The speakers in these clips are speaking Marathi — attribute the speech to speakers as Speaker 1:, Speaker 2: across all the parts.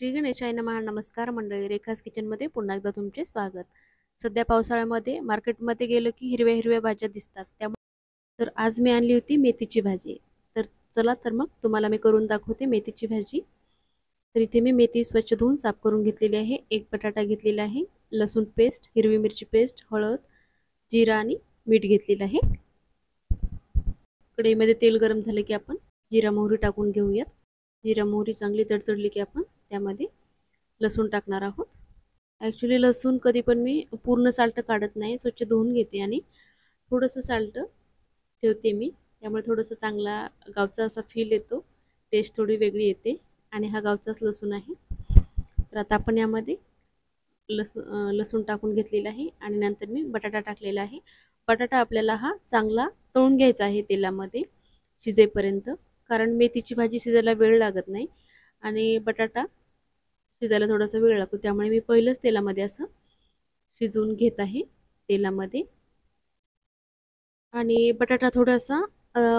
Speaker 1: श्री गणेशाय नमः. नमस्कार मंडळी, रेखास किचनमध्ये पुन्हा एकदा तुमचे स्वागत. सध्या पावसाळ्यामध्ये मार्केटमध्ये गेलो की हिरव्या हिरव्या भाज्या दिसतात. त्यामुळे तर आज मी आणली होती मेथीची भाजी. तर चला तर मग तुम्हाला मी करून दाखवते मेथीची भाजी. तर इथे मी मेथी स्वच्छ धुवून साफ करून घेतलेली आहे. एक बटाटा घेतलेला आहे, लसूण पेस्ट, हिरवी मिरची पेस्ट, हळद, जिरा आणि मीठ घेतलेलं आहे. कढईमध्ये तेल गरम झाले की आपण जिरा मोहरी टाकून घेऊयात. जिरा मोहरी चांगली तडतडली की आपण त्यामध्ये लसूण टाकणार आहोत. ॲक्च्युली लसूण कधी पण मी पूर्ण साल्ट काढत नाही, स्वच्छ धुवून घेते आणि थोडंसं साल्ट ठेवते मी. त्यामुळे थोडंसं चांगला गावचा असा फील येतो, टेस्ट थोडी वेगळी येते आणि हा गावचाच लसूण आहे. तर आता आपण यामध्ये लसूण टाकून घेतलेला आहे आणि नंतर मी बटाटा टाकलेला आहे. बटाटा आपल्याला हा चांगला तळून घ्यायचा आहे तेलामध्ये शिजेपर्यंत, कारण मेथीची भाजी शिजायला वेळ लागत नाही आणि बटाटा शिजायला थोडासा वेळ लागतो. त्यामुळे मी पहिलंच तेलामध्ये असं शिजवून घेत आहे तेलामध्ये. आणि बटाटा थोडासा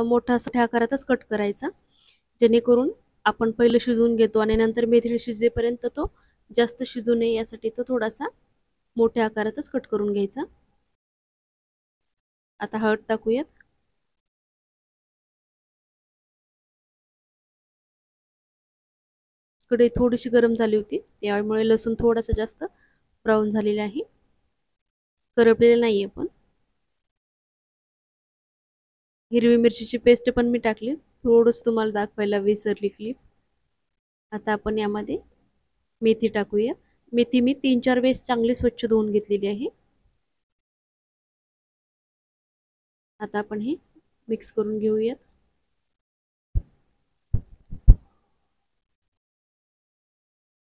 Speaker 1: मोठा असा आकारातच कट करायचा, जेणेकरून आपण पहिलं शिजवून घेतो आणि नंतर मेथी शिजेपर्यंत तो जास्त शिजू नये यासाठी तो थोडासा मोठ्या आकारातच कट करून घ्यायचा. आता हळद टाकूयात. कढई थोडीशी गरम झाली होती, त्यामुळे लसूण थोडासा जास्त ब्राऊन झालेला आहे, करपलेलं नाहीये. पण हिरवी मिरचीची पेस्ट पण मी टाकली, थोडंसं तुम्हाला दाखवायला विसरली क्लिप. आता आपण यामध्ये मेथी टाकूया. मेथी मी 3-4 वेळेस चांगली स्वच्छ धुवून घेतलेली आहे. आता आपण हे मिक्स करून घेऊयात.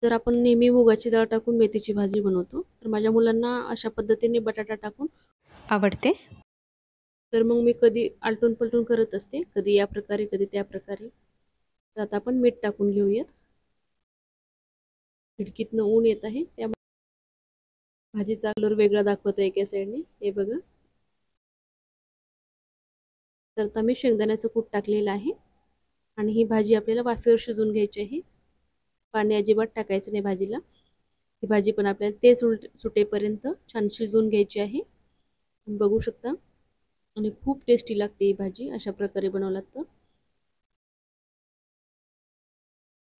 Speaker 1: तर आपण नेहमी मुगाची डाळ टाकून मेथीची भाजी बनवतो, तर माझ्या मुलांना अशा पद्धतीने बटाटा टाकून आवडते. तर मग मी कधी आलटून पलटून करत असते, कधी या प्रकारे कधी त्या प्रकारे. तर आता आपण मीठ टाकून घेऊयात. खिडकीतनं ऊन येत आहे, त्यामुळे भाजीचा कलर वेगळा दाखवत आहे एका साईडने, हे बघा. तर आता मी शेंगदाण्याचं कूट टाकलेलं आहे आणि ही भाजी आपल्याला वाफेवर शिजवून घ्यायची आहे. पाणी अजिबात टाकायचं नाही भाजीला. ही भाजी पण आपल्याला ते सुटेपर्यंत छान शिजवून घ्यायची आहे. बघू शकता, आणि खूप टेस्टी लागते ही भाजी अशा प्रकारे बनवलात तर.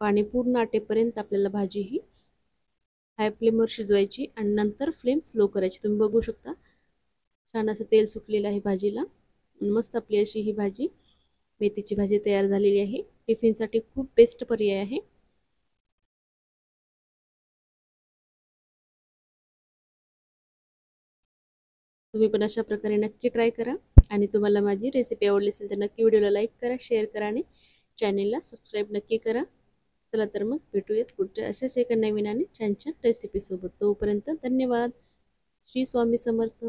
Speaker 1: पाणी पूर्ण आटेपर्यंत आपल्याला भाजी ही हाय फ्लेमवर शिजवायची आणि नंतर फ्लेम स्लो करायची. तुम्ही बघू शकता, छान असं तेल सुटलेलं आहे भाजीला. मस्त आपली अशी ही भाजी, मेथीची भाजी तयार झालेली आहे. टिफिनसाठी खूप बेस्ट पर्याय आहे. तुम्ही पण अशा प्रकारे नक्की ट्राय करा. आणि तुम्हाला माझी रेसिपी आवडली असेल तर नक्की व्हिडिओला लाईक करा, शेअर करा आणि चॅनेलला सबस्क्राईब नक्की करा. चला तर मग भेटूयात पुढच्या अशाच एका नवीन आणि छान छान रेसिपीसोबत. तोपर्यंत धन्यवाद. श्री स्वामी समर्थ.